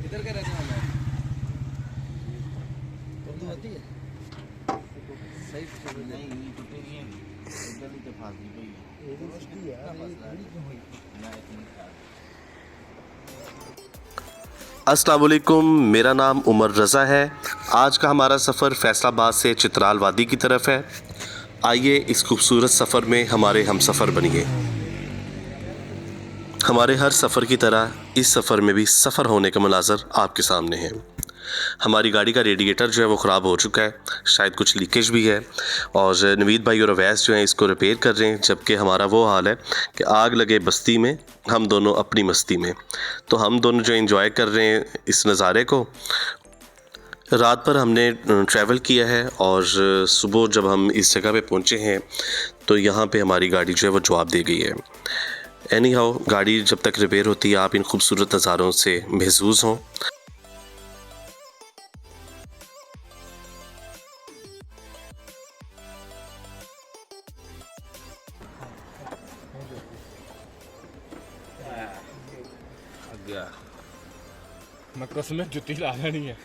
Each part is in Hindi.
इधर का रहने वाला है। उर्दू आती है? सही नहीं टूटेगी उधर ही तो फांसी गई अस्सलाम वालेकुम, मेरा नाम उमर रज़ा है। आज का हमारा सफ़र फैसलाबाद से चित्राल वादी की तरफ है। आइए इस खूबसूरत सफ़र में हमारे हमसफ़र बनिए। हमारे हर सफ़र की तरह इस सफ़र में भी सफ़र होने का मनाज़र आपके सामने है। हमारी गाड़ी का रेडिएटर जो है वो ख़राब हो चुका है, शायद कुछ लीकेज भी है, और नवीद भाई और अवैस जो हैं इसको रिपेयर कर रहे हैं। जबकि हमारा वो हाल है कि आग लगे बस्ती में, हम दोनों अपनी मस्ती में। तो हम दोनों जो एंजॉय कर रहे हैं इस नज़ारे को। रात भर हमने ट्रैवल किया है और सुबह जब हम इस जगह पे पहुँचे हैं तो यहाँ पे हमारी गाड़ी जो है वो जवाब दे गई है। एनी हाउ, गाड़ी जब तक रिपेयर होती है आप इन खूबसूरत नज़ारों से महसूस हों। मैं कसम जुत्ती ला लेनी है।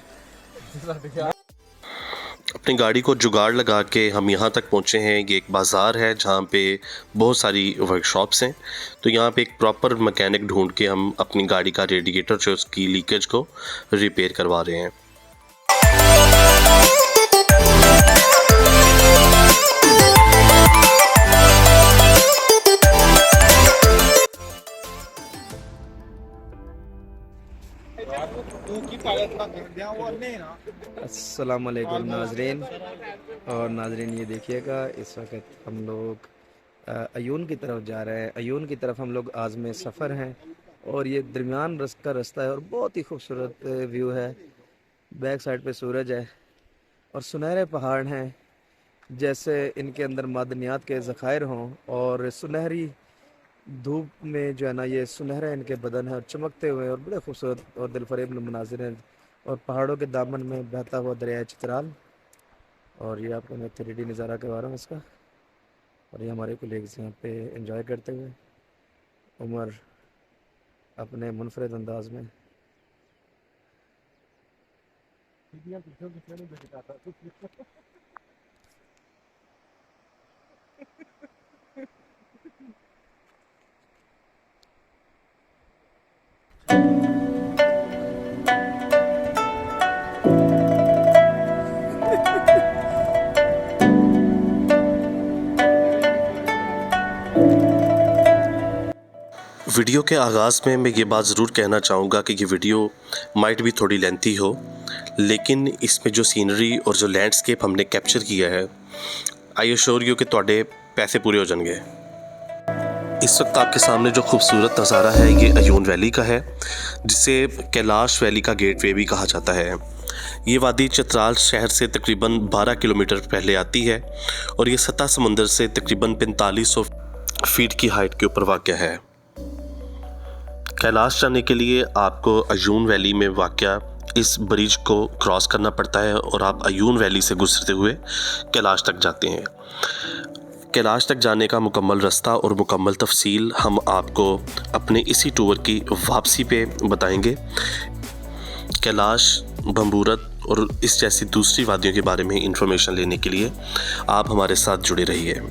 अपनी गाड़ी को जुगाड़ लगा के हम यहाँ तक पहुँचे हैं। ये एक बाज़ार है जहाँ पे बहुत सारी वर्कशॉप्स हैं। तो यहाँ पे एक प्रॉपर मैकेनिक ढूंढ के हम अपनी गाड़ी का रेडिएटर जो उसकी लीकेज को रिपेयर करवा रहे हैं। अस्सलाम वालेकुम नाजरीन। और नाजरीन ये देखिएगा, इस वक्त हम लोग अयून की तरफ जा रहे हैं। अयून की तरफ हम लोग आज में सफ़र हैं और ये दरमियान का रास्ता है और बहुत ही खूबसूरत व्यू है। बैक साइड पे सूरज है और सुनहरे पहाड़ हैं, जैसे इनके अंदर मादनियात के ज़खायर हों, और सुनहरी धूप में जो है ना ये सुनहरे इनके बदन है और चमकते हुए और बड़े खूबसूरत और दिलफरेब मनाजिर हैं। और पहाड़ों के दामन में बहता हुआ दरिया चित्राल, और ये आपको मैं 3D नज़ारा करवा रहा हूँ इसका। और ये हमारे कोलीग्स यहाँ पे एंजॉय करते हुए, उमर अपने मुनफरद अंदाज में। वीडियो के आगाज़ में मैं ये बात ज़रूर कहना चाहूँगा कि ये वीडियो माइट भी थोड़ी लेंथी हो, लेकिन इसमें जो सीनरी और जो लैंडस्केप हमने कैप्चर किया है, आई एश्योर यू कि ਤੁਹਾਡੇ पैसे पूरे हो जाएंगे। इस वक्त आपके सामने जो खूबसूरत नज़ारा है ये अयून वैली का है, जिसे कैलाश वैली का गेटवे भी कहा जाता है। ये वादी चित्राल शहर से तकरीबन 12 किलोमीटर पहले आती है और ये सतह समंदर से तकरीबन 4500 फीट की हाइट के ऊपर वाक़या है। कैलाश जाने के लिए आपको अयून वैली में वाक़या इस ब्रिज को क्रॉस करना पड़ता है और आप अयून वैली से गुजरते हुए कैलाश तक जाते हैं। कैलाश तक जाने का मुकम्मल रास्ता और मुकम्मल तफसील हम आपको अपने इसी टूर की वापसी पे बताएंगे। कैलाश, बम्बूरत और इस जैसी दूसरी वादियों के बारे में इंफॉर्मेशन लेने के लिए आप हमारे साथ जुड़े रहिए।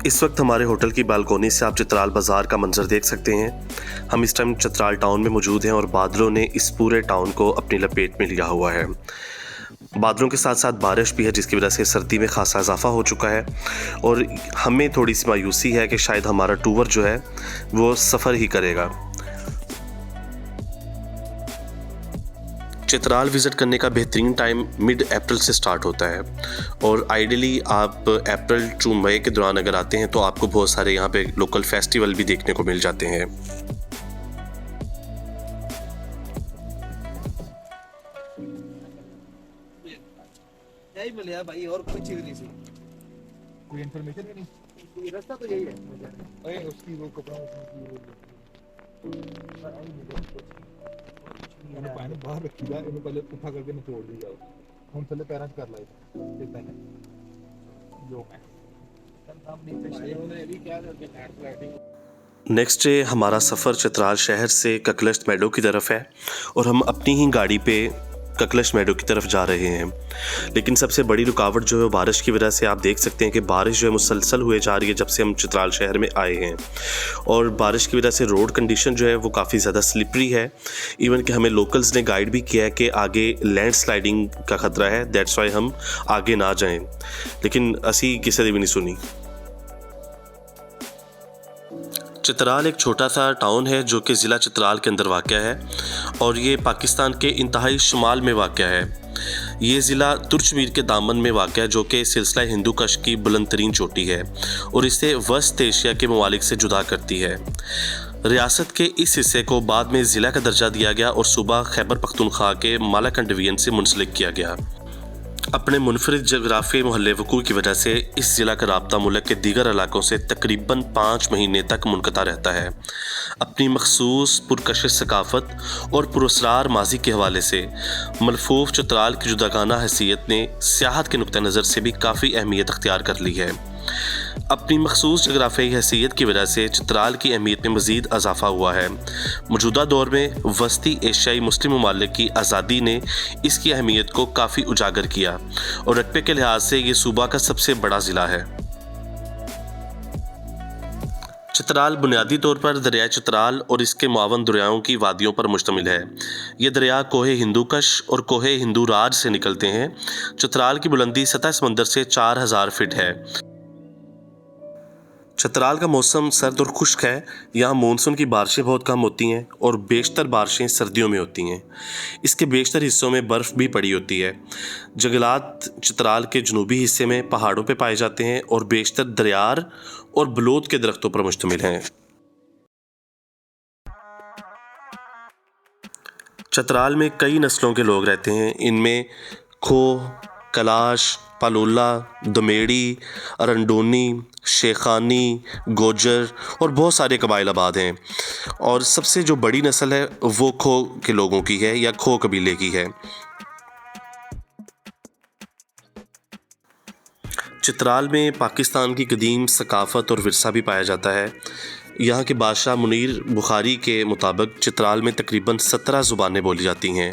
इस वक्त हमारे होटल की बालकोनी से आप चित्राल बाज़ार का मंजर देख सकते हैं। हम इस टाइम चित्राल टाउन में मौजूद हैं और बादलों ने इस पूरे टाउन को अपनी लपेट में लिया हुआ है। बादलों के साथ साथ बारिश भी है, जिसकी वजह से सर्दी में खासा इजाफा हो चुका है और हमें थोड़ी सी मायूसी है कि शायद हमारा टूर जो है वो सफ़र ही करेगा। चित्राल विज़िट करने का बेहतरीन टाइम मिड अप्रैल से स्टार्ट होता है और आइडियली आप अप्रैल टू मई के दौरान अगर आते हैं तो आपको बहुत सारे यहाँ पे लोकल फेस्टिवल भी देखने को मिल जाते हैं। यही मिले भाई, और कोई चीज नहीं सी। कोई इन्फॉर्मेशन भी नहीं, कोई रास्ता तो यही है। अरे उसकी वो कपड़ा मैंने पानी बाहर रखी था, इन्हें पहले उठा करके निचोड़ दी जाओ। हम पहले पैरेंट कर लाए थे पहले जो मैं नेक्स्ट डे हमारा सफ़र चित्राल शहर से ककलश्त मेडो की तरफ है और हम अपनी ही गाड़ी पे ककलश्त मेडो की तरफ जा रहे हैं। लेकिन सबसे बड़ी रुकावट जो है बारिश की वजह से आप देख सकते हैं कि बारिश जो है मुसलसल हुए जा रही है जब से हम चित्राल शहर में आए हैं और बारिश की वजह से रोड कंडीशन जो है वो काफ़ी ज़्यादा स्लिपरी है। इवन कि हमें लोकल्स ने गाइड भी किया है कि आगे लैंड स्लाइडिंग का ख़तरा है, दैट्स वाई हम आगे ना जाएं, लेकिन असी किसी ने भी नहीं सुनी। चित्राल एक छोटा सा टाउन है जो कि ज़िला चित्राल के अंदर वाक़या है और ये पाकिस्तान के इंतहाई शुमाल में वाक़या है। ये ज़िला तुर्चमीर के दामन में वाक़या है जो कि सिलसिला हिंदू कश की बुलंद तरीन चोटी है और इसे वस्त एशिया के ममालिक से जुदा करती है। रियासत के इस हिस्से को बाद में ज़िला का दर्जा दिया गया और सूबा खैबर पख्तूनख्वा के मालाकंड डिवीजन से मुंसलिक किया गया। अपने मुनफरिद जोग्राफी मोहल्ले वकूँ की वजह से इस ज़िला का राब्ता मुल्क के दीगर इलाकों से तकरीबन 5 महीने तक मुनक़ता रहता है। अपनी मखसूस पुरकशिश सकाफ़त और पुरअसरार माजी के हवाले से मलफूफ चित्राल की जुदागाना हैसियत ने सियाहत के नुक्ता नज़र से भी काफ़ी अहमियत अख्तियार कर ली है। अपनी मखसूस जोग्राफियाई हैसियत की वजह से चित्राल की अहमियत में मज़ीद इजाफा हुआ है। मौजूदा दौर में वस्ती एशियाई मुस्लिम ममालिक की आज़ादी ने इसकी अहमियत को काफ़ी उजागर किया और रकबे के लिहाज से ये सूबा का सबसे बड़ा ज़िला है। चित्राल बुनियादी तौर पर दरिया चित्राल और इसके मुआवन दरियाओं की वादियों पर मुश्तमिल है। ये दरिया कोहे हिंदूकश और कोहे हिंदू राज से निकलते हैं। चित्राल की बुलंदी सतह समंदर से 4000 फीट है। चित्राल का मौसम सर्द और खुश्क है। यहाँ मानसून की बारिशें बहुत कम होती हैं और बेशतर बारिशें सर्दियों में होती हैं। इसके बेशतर हिस्सों में बर्फ़ भी पड़ी होती है। जंगलात चित्राल के जनूबी हिस्से में पहाड़ों पे पाए जाते हैं और बेशतर दरियार और बलोत के दरख्तों पर मुश्तमिल हैं। चित्राल में कई नस्लों के लोग रहते हैं। इनमें खोह, कलाश, पालोला, दमेड़ी, अरंडोनी, शेखानी, गोजर और बहुत सारे कबाइल आबाद हैं और सबसे जो बड़ी नस्ल है वो खो के लोगों की है या खो कबीले की है। चित्राल में पाकिस्तान की कदीम सकाफ़त और विरसा भी पाया जाता है। यहाँ के बादशाह मुनीर बुखारी के मुताबिक चित्राल में तकरीबन 17 ज़ुबानें बोली जाती हैं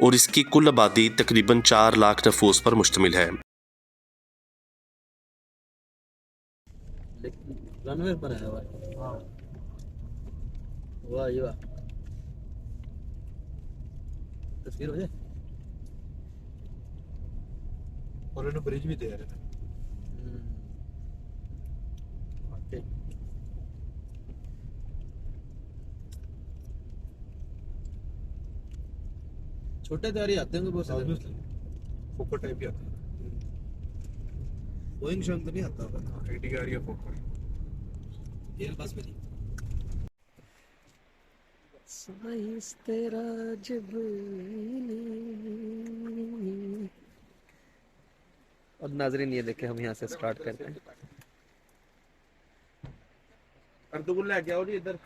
और इसकी कुल आबादी तकरीबन 4 लाख नफूस पर मुश्तमिल है। रनवे पर है भाई। हाँ वाह ये वाह तस्वीर हो जाए और इन्होंने ब्रिज भी दे रहे थे। छोटे तैयारी आते होंगे बहुत सारे, फोकर टाइप ही आते हैं। बोइंग शंक तो नहीं आता होगा, एटीआर या फोकर एयर बस में नहीं। साइंस तेरा जब और नाजरीन ये देखें हम यहाँ से स्टार्ट करते हैं। अर्दुगुल ले आओ जी इधर।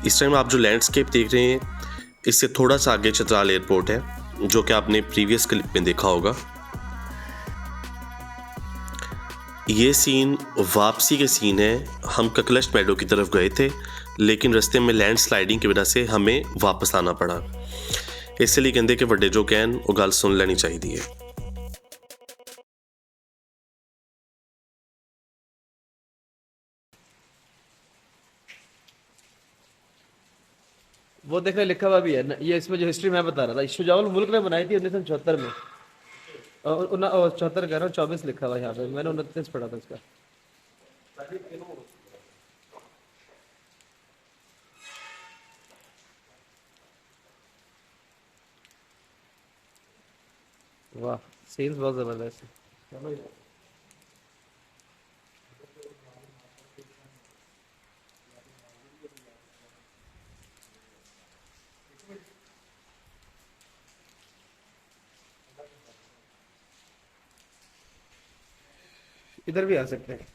इस टाइम आप जो लैंडस्केप देख रहे हैं इससे थोड़ा सा आगे चित्राल एयरपोर्ट है जो कि आपने प्रीवियस क्लिप में देखा होगा। ये सीन वापसी के सीन है। हम ककलश्त मेडो की तरफ गए थे लेकिन रास्ते में लैंड स्लाइडिंग की वजह से हमें वापस आना पड़ा। इसलिए कहते कि वड्डे जो कहन वो गल सुन लेनी चाहिए। वो देखा लिखा हुआ भी है न, ये इसमें जो हिस्ट्री मैं बता रहा था, शुजाउल मुल्क ने बनाई थी 1974 में, और 74 कह रहा हूँ, 24 लिखा हुआ यहाँ पे, मैंने 29 पढ़ा था इसका। वाह, सीन्स बहुत जबरदस्त है। इधर भी आ सकते हैं।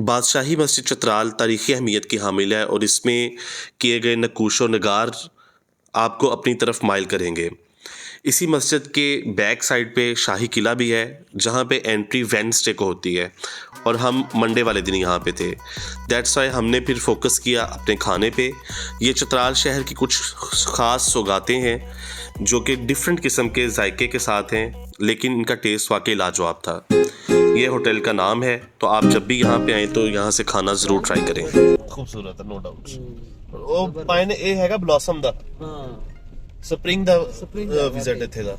बादशाही मस्जिद चतराल तारीख़ी अहमियत की हामिल है और इसमें किए गए नक्काश व नगार आपको अपनी तरफ माइल करेंगे। इसी मस्जिद के बैक साइड पे शाही किला भी है, जहाँ पे एंट्री वेडनेसडे को होती है और हम मंडे वाले दिन यहाँ पे थे। दैट्स वाई हमने फिर फोकस किया अपने खाने पे। ये चतराल शहर की कुछ ख़ास सौगातें हैं जो कि डिफरेंट किस्म के जायके के साथ हैं, लेकिन इनका टेस्ट वाकई लाजवाब था। ये होटल का नाम है, तो आप जब भी यहाँ पे आए तो यहाँ से खाना ज़रूर ट्राई करें। खूबसूरत है, नो डाउट। ਉਹ ਪਾਇਨ ਇਹ ਹੈਗਾ ਬਲॉसम ਦਾ, ਸਪਰਿੰਗ ਦਾ ਵਿਜ਼ਿਟ ਇੱਥੇ ਦਾ।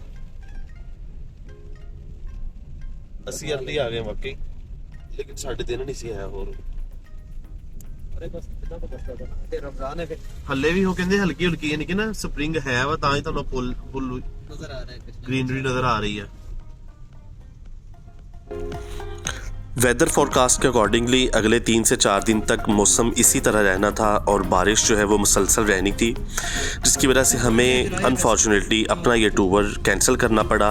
ਅਸੀਂ ਅਰਲੀ ਆ ਗਏ ਵਾਕਈ, ਲੇਕਿਨ ਸਾਡੇ ਦਿਨ ਨਹੀਂ ਸੀ ਆਇਆ ਹੋਰ। ਹੱਲੇ ਵੀ ਉਹ ਕਹਿੰਦੇ ਹਲਕੀ ਹਲਕੀ, ਯਾਨੀ ਕਿ ਨਾ ਸਪਰਿੰਗ ਹੈ ਵਾ, ਤਾਂ ਹੀ ਤੁਹਾਨੂੰ ਫੁੱਲ ਨਜ਼ਰ ਆ ਰਿਹਾ ਹੈ, ਗ੍ਰੀਨਰੀ नजर आ रही है। वेदर फोरकास्ट के अकॉर्डिंगली अगले 3 से 4 दिन तक मौसम इसी तरह रहना था और बारिश जो है वो मुसलसल रहनी थी, जिसकी वजह से हमें अनफॉर्चुनेटली अपना ये टूर कैंसिल करना पड़ा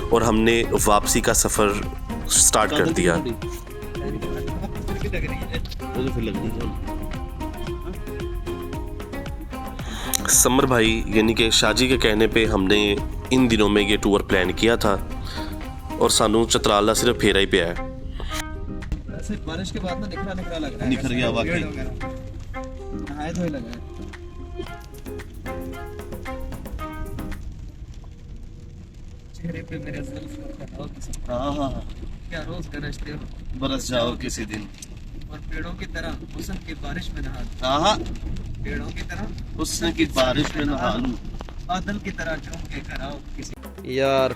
और हमने वापसी का सफ़र स्टार्ट कर दिया। समर भाई यानी कि शाहजी के कहने पे हमने इन दिनों में ये टूर प्लान किया था और सानू चतराल सिर्फ फेरा ही पिया है। बारिश के बाद ना निखरा लग रहा है, निखर गया वाकई, नहाए धोए लगा है। चेहरे पे मेरे क्या रोज गरजते हो, बरस जाओ किसी दिन, और पेड़ों की तरह हुस्न की बारिश में नहा, पेड़ों की तरह हुस्न की बारिश में नहा लूं, बादल की तरह झूम के घर आओ किसी। यार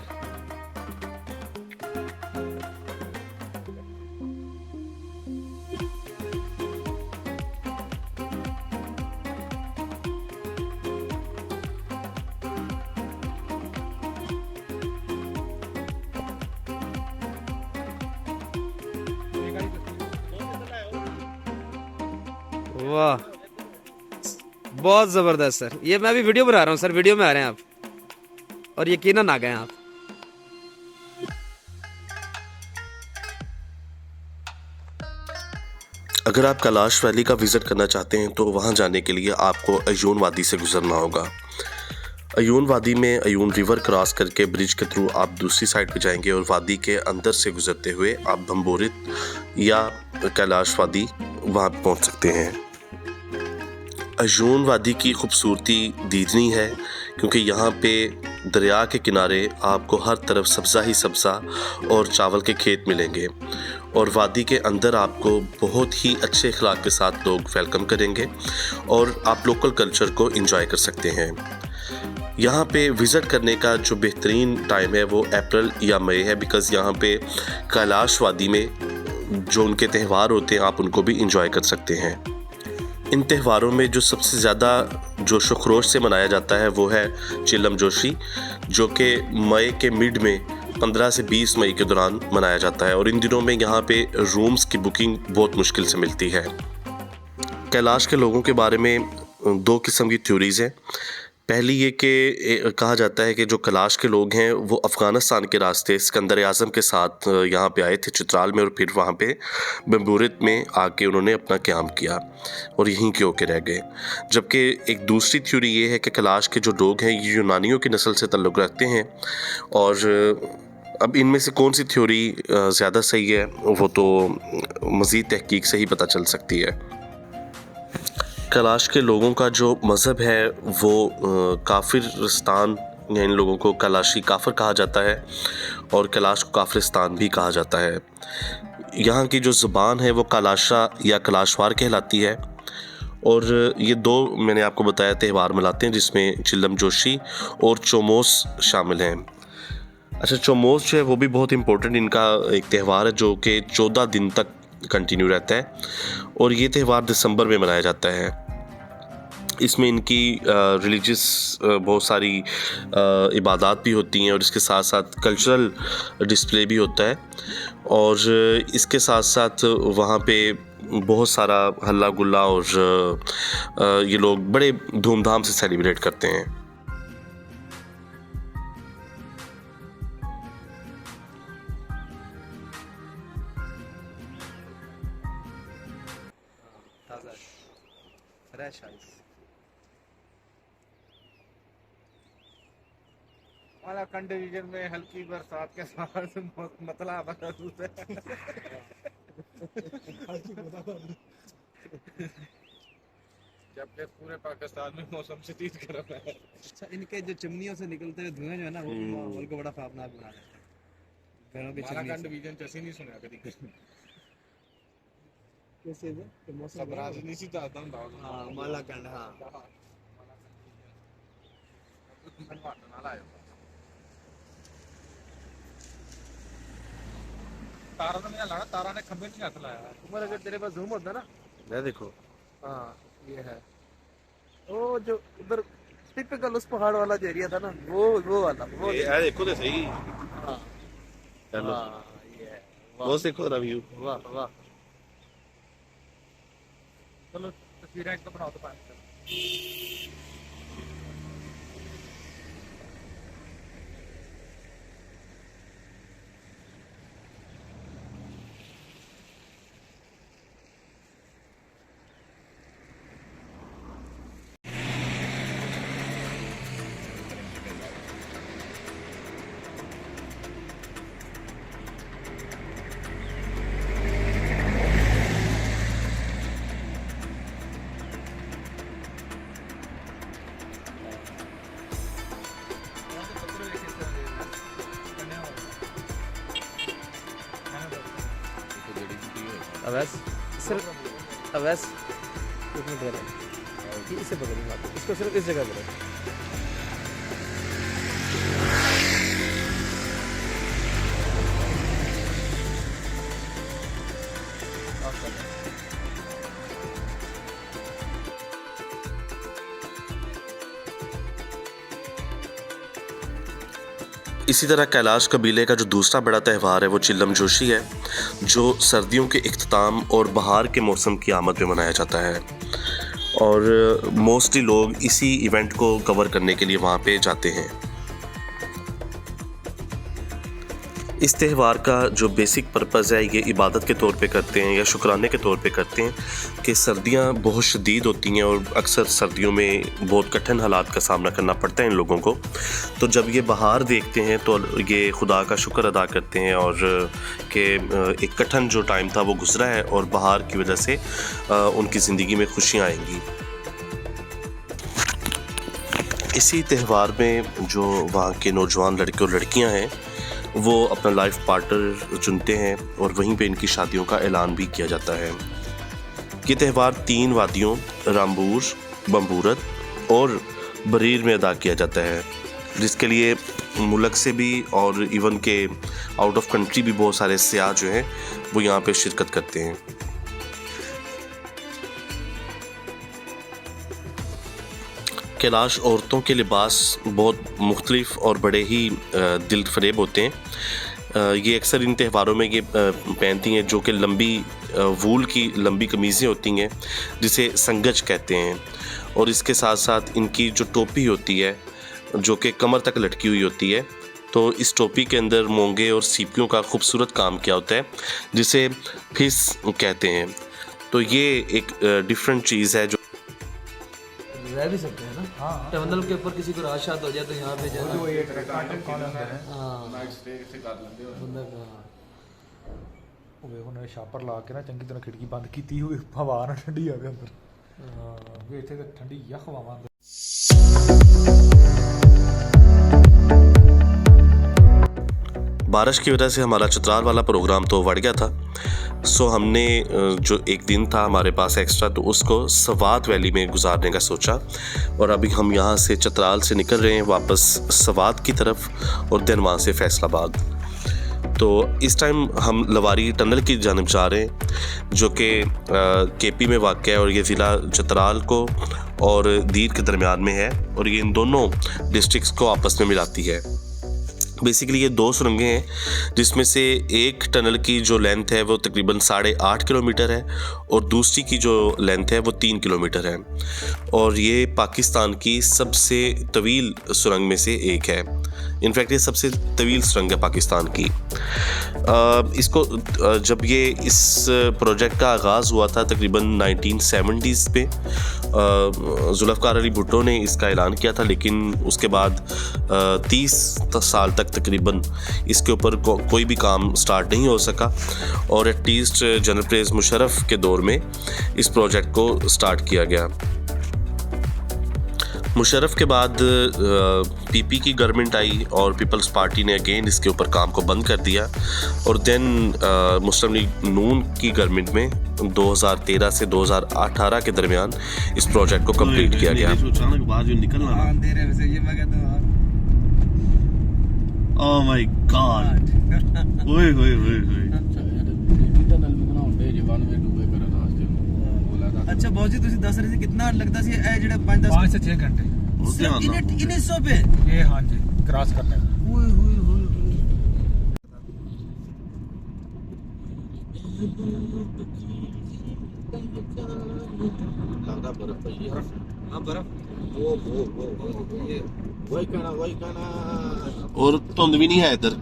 वाह, बहुत ज़बरदस्त सर। ये मैं भी वीडियो बना रहा हूँ सर, वीडियो में आ रहे हैं आप, और यकीनन आ गए आप। अगर आप कैलाश वैली का विज़िट करना चाहते हैं तो वहाँ जाने के लिए आपको अयून वादी से गुजरना होगा। अयून वादी में अयून रिवर क्रॉस करके ब्रिज के थ्रू आप दूसरी साइड पे जाएंगे और वादी के अंदर से गुजरते हुए आप भंबोरित या कैलाश वादी वहाँ पहुँच सकते हैं। अयून वादी की खूबसूरती दीदनी है, क्योंकि यहाँ पे दरिया के किनारे आपको हर तरफ सब्ज़ा ही सब्ज़ा और चावल के खेत मिलेंगे, और वादी के अंदर आपको बहुत ही अच्छे अखलाक के साथ लोग वेलकम करेंगे और आप लोकल कल्चर को एंजॉय कर सकते हैं। यहाँ पे विज़िट करने का जो बेहतरीन टाइम है वो अप्रैल या मई है, बिकॉज़ यहाँ पे कैलाश वादी में जो उनके त्यौहार होते हैं आप उनको भी इंजॉय कर सकते हैं। इन त्यौहारों में जो सबसे ज़्यादा जोश व खरोश से मनाया जाता है वो है चिलम जोशी, जो कि मई के मिड में 15 से 20 मई के दौरान मनाया जाता है, और इन दिनों में यहाँ पे रूम्स की बुकिंग बहुत मुश्किल से मिलती है। कैलाश के लोगों के बारे में 2 किस्म की थ्योरीज़ हैं। पहली ये कि कहा जाता है कि जो कैलाश के लोग हैं वो अफ़गानिस्तान के रास्ते सिकंदर आज़म के साथ यहाँ पे आए थे चित्राल में, और फिर वहाँ पे बम्बूरत में आके उन्होंने अपना क़याम किया और यहीं के होके रह गए। जबकि एक दूसरी थ्योरी ये है कि कैलाश के जो लोग हैं ये यूनानियों की नस्ल से ताल्लुक़ रखते हैं, और अब इनमें से कौन सी थ्योरी ज़्यादा सही है वो तो मज़ीद तहकीक से ही पता चल सकती है। कैलाश के लोगों का जो मज़हब है वो काफिरस्तान, इन लोगों को कैलाशी काफिर कहा जाता है और कैलाश को काफिरस्तान भी कहा जाता है। यहाँ की जो ज़ुबान है वो कैलाशा या कैलाशवार कहलाती है, और ये दो मैंने आपको बताया त्यौहार मनाते हैं जिसमें चिल्लम जोशी और चोमोस शामिल हैं। अच्छा, चोमोस जो है वो भी बहुत इम्पोर्टेंट इनका एक त्यौहार है जो कि 14 दिन तक कंटिन्यू रहता है, और ये त्यौहार दिसंबर में मनाया जाता है। इसमें इनकी रिलीजियस बहुत सारी इबादत भी होती हैं, और इसके साथ साथ कल्चरल डिस्प्ले भी होता है, और इसके साथ साथ वहाँ पे बहुत सारा हल्ला गुल्ला और ये लोग बड़े धूमधाम से सेलिब्रेट करते हैं। मालाकंड डिवीजन में हल्की बरसात के साथ मतला महसूस है। जबकि पूरे पाकिस्तान में मौसम शदीद गर्म है। अच्छा, इनके जो चिमनियों से निकलते हुए धुएं जो है ना वो माहौल को बड़ा खतरनाक बना देते हैं। घरों की मालाकंड डिवीजन जैसे नहीं सुना कभी। कैसे है कि मौसम सब राजनीति का आता हूँ। हां, मालाकंड, हां। तारा ने नहीं लगा, तारा ने खंबे नहीं हाथ लाया। उमर अगर तेरे पास जूम होता ना, ये देखो, हाँ ये है वो जो उधर टिपिकल उस पहाड़ वाला जो एरिया था ना, वो वाला वो ये देखो तो सही। हाँ चलो हाँ, ये है। वो देखो रिव्यू। वाह वाह। चलो तस्वीरें एक तो बनाओ तो पानी। अवैस सिर्फ अवैस एक मिनट रहा है, इसे पकड़ूंगा, इसको सिर्फ इस जगह पर इसी तरह कैलाश कबीले का जो दूसरा बड़ा त्यौहार है वो चिल्लम जोशी है, जो सर्दियों के इख्तिताम और बहार के मौसम की आमद में मनाया जाता है, और मोस्टली लोग इसी इवेंट को कवर करने के लिए वहाँ पे जाते हैं। इस त्यौहार का जो बेसिक पर्पज़ है ये इबादत के तौर पे करते हैं या शुक्राने के तौर पे करते हैं कि सर्दियाँ बहुत शदीद होती हैं और अक्सर सर्दियों में बहुत कठिन हालात का सामना करना पड़ता है इन लोगों को। तो जब ये बहार देखते हैं तो ये खुदा का शुक्र अदा करते हैं और कि एक कठिन जो टाइम था वो गुजरा है और बहार की वजह से उनकी ज़िंदगी में खुशियाँ आएंगी। इसी त्यौहार में जो वहाँ के नौजवान लड़के और लड़कियाँ हैं वो अपना लाइफ पार्टनर चुनते हैं और वहीं पे इनकी शादियों का ऐलान भी किया जाता है। ये त्यौहार 3 वादियों रामबूर, बम्बूरत और बरीर में अदा किया जाता है, जिसके लिए मुल्क से भी और इवन के आउट ऑफ कंट्री भी बहुत सारे सियाह जो हैं वो यहाँ पे शिरकत करते हैं। कैलाश औरतों के लिबास बहुत मुख्तलिफ और बड़े ही दिल फरेब होते हैं। ये अक्सर इन त्यौहारों में ये पहनती हैं जो कि लंबी वूल की लंबी कमीज़ें होती हैं जिसे संगज कहते हैं, और इसके साथ साथ इनकी जो टोपी होती है जो कि कमर तक लटकी हुई होती है, तो इस टोपी के अंदर मोंगे और सीपियों का खूबसूरत काम किया होता है जिसे फिस कहते हैं। तो ये एक डिफरेंट चीज़ है जो रह भी सकते हैं ना। हाँ, टनल के ऊपर किसी को रात शात हो जाए तो यहाँ पे जाना। वो एक हाँ, नाइट स्टे ਇੱਥੇ ਕਰ ਲੈਂਦੇ ਹੋ बंदा का ਹੋਵੇ ਹੁਣ ਛਾਪਰ ਲਾ ਕੇ ਨਾ ਚੰਗੀ ਤਰ੍ਹਾਂ ਖਿੜਕੀ ਬੰਦ ਕੀਤੀ ਹੋਵੇ, ਹਵਾ ਨਾ ਠੰਡੀ ਆਵੇ ਅੰਦਰ। ਵੀ ਇੱਥੇ ਤਾਂ ਠੰਡੀ ਆ ਹਵਾਵਾਂ ਅੰਦਰ। बारिश की वजह से हमारा चित्राल वाला प्रोग्राम तो बढ़ गया था। सो हमने जो एक दिन था हमारे पास एक्स्ट्रा, तो उसको सवात वैली में गुजारने का सोचा। और अभी हम यहाँ से चित्राल से निकल रहे हैं वापस सवात की तरफ और देन वहाँ से फैसलाबाद। तो इस टाइम हम लवारी टनल की जानिब जा रहे हैं जो कि केपी में वाक़ है और ये ज़िला चित्राल को और दीर के दरमियान में है और ये इन दोनों डिस्ट्रिक्ट्स को आपस में मिलाती है। बेसिकली ये 2 सुरंगें हैं जिसमें से एक टनल की जो लेंथ है वो तकरीबन 8.5 किलोमीटर है और दूसरी की जो लेंथ है वो 3 किलोमीटर है और ये पाकिस्तान की सबसे तवील सुरंग में से एक है। इनफैक्ट ये सबसे तवील सुरंग है पाकिस्तान की। इसको जब ये इस प्रोजेक्ट का आगाज़ हुआ था तकरीबन 1970s पे जुल्फ़कार अली भुट्टो ने इसका ऐलान किया था, लेकिन उसके बाद 30 साल तक तकरीबन इसके ऊपर कोई भी काम स्टार्ट नहीं हो सका और एटलीस्ट जनरल परवेज़ मुशर्रफ के दौर में इस प्रोजेक्ट को स्टार्ट किया गया। मुशर्रफ के बाद पीपी की गवर्नमेंट आई और पीपल्स पार्टी ने अगेन इसके ऊपर काम को बंद कर दिया और देन मुस्लिम लीग नून की गवर्नमेंट में 2013 से 2018 के दरमियान इस प्रोजेक्ट को कंप्लीट किया गया। Oh my God! ओए ओए ओए ओए। अच्छा बहुत जी ਤੁਸੀਂ ਦੱਸ ਰਹੇ ਸੀ ਕਿੰਨਾ ਲੱਗਦਾ ਸੀ ਇਹ ਜਿਹੜਾ 5 से 6 घंटे इन्हें सौ पे ये हाँ जी क्रॉस करने में। ओए होए होए लगता बर्फ पई है। हाँ बर्फ वो ये वही कहना और धुंध भी नहीं है इधर।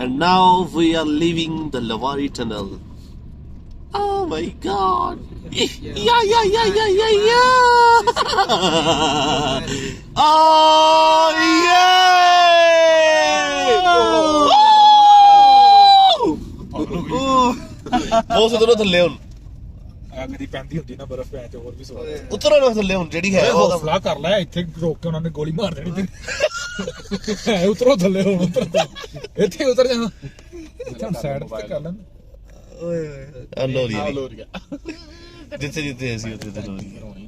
And now we are leaving the Lawari Tunnel. Oh my God! Yeah. Oh yeah! ਉਹ ਸੁਧਰੋ ਥੱਲੇ ਹੁਣ ਕਦੀ ਪੈਂਦੀ ਹੁੰਦੀ ਨਾ ਬਰਫ਼ ਪੈ ਤੇ ਹੋਰ ਵੀ ਸਵਾਦ। ਉਤਰੋ ਨਾ ਥੱਲੇ ਹੁਣ ਜਿਹੜੀ ਹੈ ਉਹ ਹੌਸਲਾ ਕਰ ਲੈ, ਇੱਥੇ ਰੋਕ ਕੇ ਉਹਨਾਂ ਨੇ ਗੋਲੀ ਮਾਰ ਦੇਣੀ ਤੇ ਉਤਰੋ ਥੱਲੇ ਹੁਣ ਇੱਥੇ ਉਤਰ ਜਾਣਾ ਇੱਥੇ ਹੁਣ ਸਾਈਡ ਤੇ ਕਰ ਲੈਣ। ਲੋਰੀ ਜਿੱਥੇ ਜਿੱਥੇ ਅਸੀਂ ਉੱਥੇ ਤੇ ਲੋਰੀ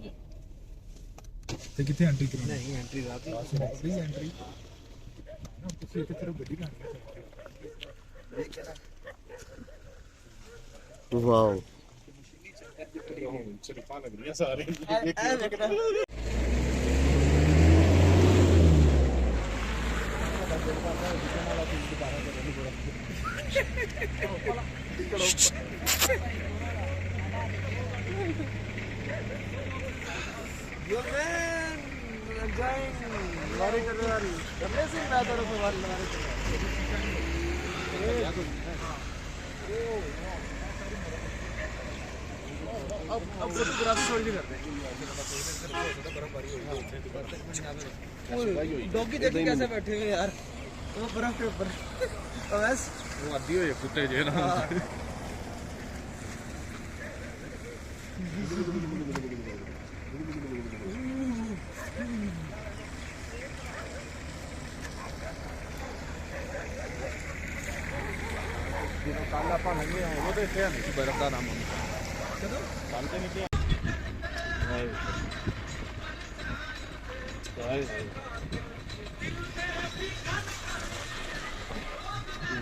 ਤੇ ਕਿੱਥੇ ਐਂਟਰੀ ਕਰਾਉਣੀ? ਨਹੀਂ ਐਂਟਰੀ ਰਾਤ ਨੂੰ ਫ੍ਰੀ ਐਂਟਰੀ ਤੁਸੀਂ ਇੱਥੇ ਫਿਰ ਗੱਡੀ ਕਰਨੀ। ਵਾਓ ਸ਼ਰੀਫਾਂ ਲੱਗ ਰਹੀਆਂ ਸਾਰੇ। अब फोटोग्राफी थोड़ी सी करते हैं। डॉगी देखिए कैसे बैठे हुए यार वो बर्फ के ऊपर। बस वो आधी हो कुत्ते जे ना ਕੱਲ ਆਪਾਂ ਲੰਘੇ ਉਹ ਤੇ ਇੱਥੇ ਨਹੀਂ ਸੀ ਬਰਫ਼ ਦਾ ਨਾਮ ਕਦੋਂ ਕੱਲ ਤੇ ਨਿਕਲਿਆ।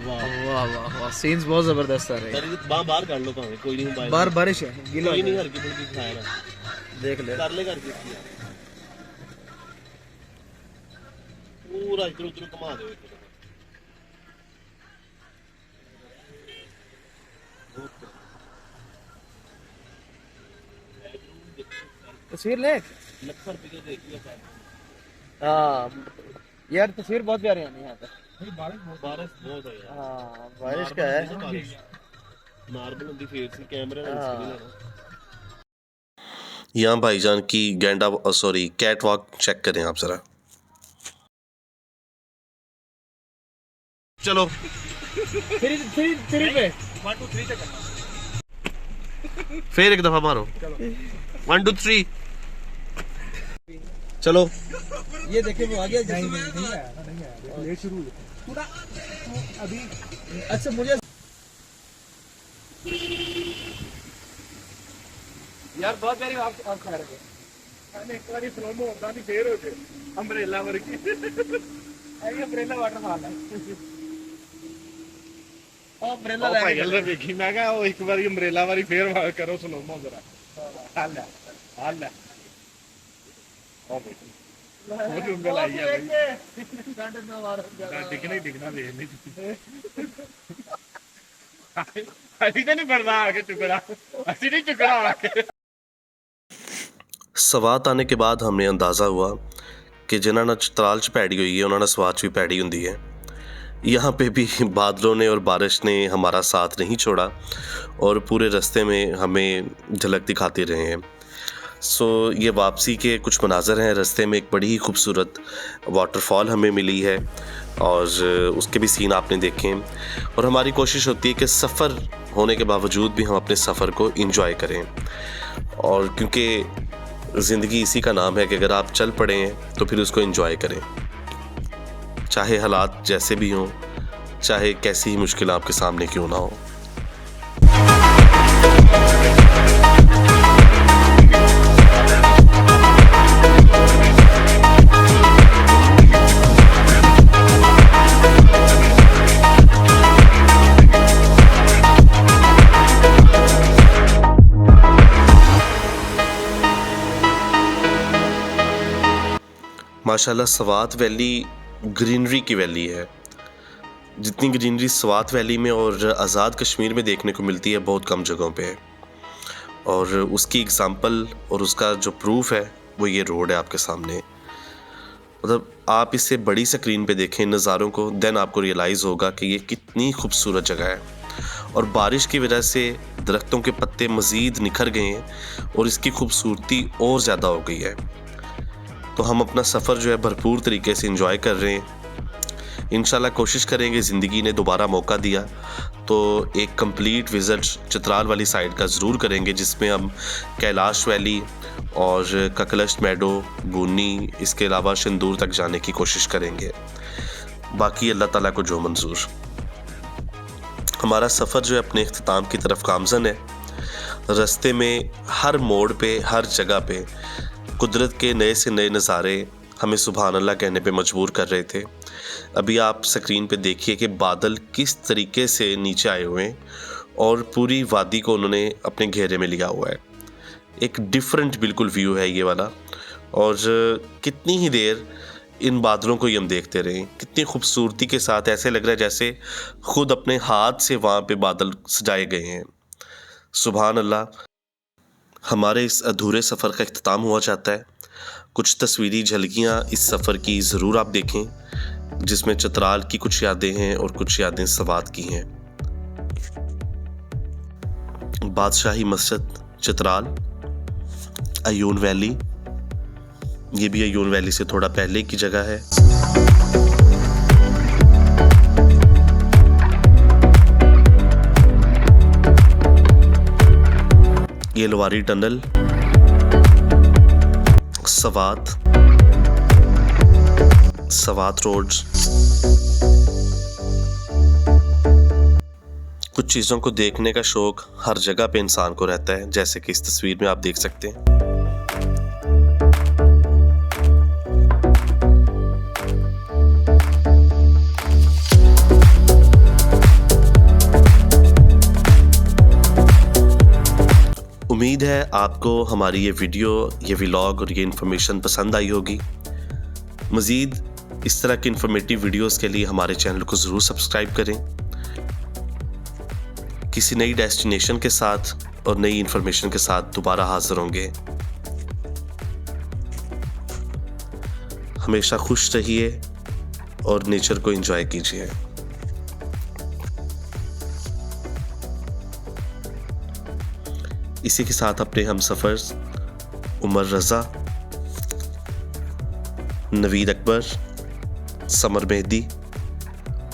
वाह सीन्स बहुत जबरदस्त आ रहे हैं। बाहर कर लो भावे कोई नहीं बार बारिश है गीला कोई नहीं हल्की फुल्की खाया ना देख ले कर ले करके पूरा इधर उधर घुमा दे। तस्वीर ले। हाँ यार तस्वीर बहुत प्यारी आनी है यहाँ पे। बारिश बहुत है यार। हाँ बारिश का है। नॉर्मल होती फिर से कैमरे में हाँ। यहाँ भाईजान की गैंडा सॉरी कैट वॉक चेक करें आप जरा। चलो थ्री पे 1 2 3 तक फिर एक दफा मारो 1 2 3 चलो। ये देखिए वो आ गया। ये शुरू पूरा अभी अच्छा मुझे यार बहुत प्यारी आप खा रहे हो। मैंने एक बार स्लो में होता नहीं फेर हो गए अम्ब्रेला वर्गी ये अम्ब्रेला वाटरफॉल है। ओ अम्ब्रेला ਉਹ ਭਾਈ ਗੱਲ ਵੇਖੀ ਮੈਂ ਕਿਹਾ ਉਹ ਇੱਕ ਵਾਰੀ ਅੰਬ੍ਰੇਲਾ ਵਾਰੀ ਫੇਰ ਕਰੋ ਸਲੋ ਮੋ ਜ਼ਰਾ ਹਾਲ ਲੈ ਉਹ ਵੇਖ ਉਹ ਉਂਗਲ ਆਈ ਆ ਬਈ ਡਿੱਗਣਾ ਵੇਖ ਨਹੀਂ ਅਸੀਂ ਤਾਂ ਨਹੀਂ ਪੜਦਾ ਆ ਕੇ ਚੁਕੜਾ ਅਸੀਂ ਨਹੀਂ ਚੁਕੜਾ ਆ ਕੇ। ਸਵਾਤ ਆने के बाद हमें अंदाज़ा हुआ कि जिन्होंने ਨਾਲ ਚਤਰਾਲ 'ਚ ਪੈੜੀ हुई है उन्होंने ਸਵਾਤ 'ਚ भी पैड़ी होंगी है। यहाँ पे भी बादलों ने और बारिश ने हमारा साथ नहीं छोड़ा और पूरे रास्ते में हमें झलक दिखाते रहे हैं। सो ये वापसी के कुछ मनाज़र हैं। रास्ते में एक बड़ी ही खूबसूरत वाटरफॉल हमें मिली है और उसके भी सीन आपने देखे और हमारी कोशिश होती है कि सफ़र होने के बावजूद भी हम अपने सफ़र को एंजॉय करें और क्योंकि ज़िंदगी इसी का नाम है कि अगर आप चल पड़े हैं तो फिर उसको एंजॉय करें, चाहे हालात जैसे भी हों, चाहे कैसी ही मुश्किल आपके सामने क्यों ना हो। माशाल्लाह सवात वैली ग्रीनरी की वैली है। जितनी ग्रीनरी सवात वैली में और आज़ाद कश्मीर में देखने को मिलती है बहुत कम जगहों पे है और उसकी एग्ज़ाम्पल और उसका जो प्रूफ है वो ये रोड है आपके सामने। मतलब आप इससे बड़ी स्क्रीन पे देखें नज़ारों को, देन आपको रियलाइज़ होगा कि ये कितनी खूबसूरत जगह है और बारिश की वजह से दरख्तों के पत्ते मज़ीद निखर गए हैं और इसकी खूबसूरती और ज़्यादा हो गई है। तो हम अपना सफ़र जो है भरपूर तरीके से एंजॉय कर रहे हैं। इंशाल्लाह कोशिश करेंगे, ज़िंदगी ने दोबारा मौका दिया तो एक कंप्लीट विज़िट चित्राल वाली साइड का ज़रूर करेंगे जिसमें हम कैलाश वैली और ककलश मैडो, बूनी, इसके अलावा सिंदूर तक जाने की कोशिश करेंगे। बाकी अल्लाह ताला को जो मंजूर। हमारा सफ़र जो है अपने इख्तिताम की तरफ गामज़न है। रास्ते में हर मोड़ पे, हर जगह पे कुदरत के नए से नए नज़ारे हमें सुभान अल्लाह कहने पे मजबूर कर रहे थे। अभी आप स्क्रीन पे देखिए कि बादल किस तरीके से नीचे आए हुए हैं और पूरी वादी को उन्होंने अपने घेरे में लिया हुआ है। एक डिफरेंट बिल्कुल व्यू है ये वाला और कितनी ही देर इन बादलों को ही हम देखते रहे, कितनी खूबसूरती के साथ ऐसे लग रहा है जैसे खुद अपने हाथ से वहाँ पे बादल सजाए गए हैं। सुभान अल्लाह। हमारे इस अधूरे सफ़र का इख्तिताम हुआ जाता है। कुछ तस्वीरी झलकियाँ इस सफ़र की ज़रूर आप देखें जिसमें चित्राल की कुछ यादें हैं और कुछ यादें सवात की हैं। बादशाही मस्जिद चित्राल, अयून वैली, ये भी अयून वैली से थोड़ा पहले की जगह है। ये लोवारी टनल, सवात रोड्स। कुछ चीज़ों को देखने का शौक हर जगह पे इंसान को रहता है, जैसे कि इस तस्वीर में आप देख सकते हैं। उम्मीद है आपको हमारी ये वीडियो, ये व्लॉग और ये इन्फॉर्मेशन पसंद आई होगी। मज़ीद इस तरह की इन्फॉर्मेटिव वीडियोस के लिए हमारे चैनल को ज़रूर सब्सक्राइब करें। किसी नई डेस्टिनेशन के साथ और नई इन्फॉर्मेशन के साथ दोबारा हाज़िर होंगे। हमेशा खुश रहिए और नेचर को एंजॉय कीजिए। इसी के साथ अपने हमसफ़र उमर रज़ा, नवीद अकबर, समर मेहदी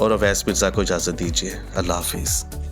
और अवैस मिर्ज़ा को इजाज़त दीजिए। अल्लाह हाफिज़।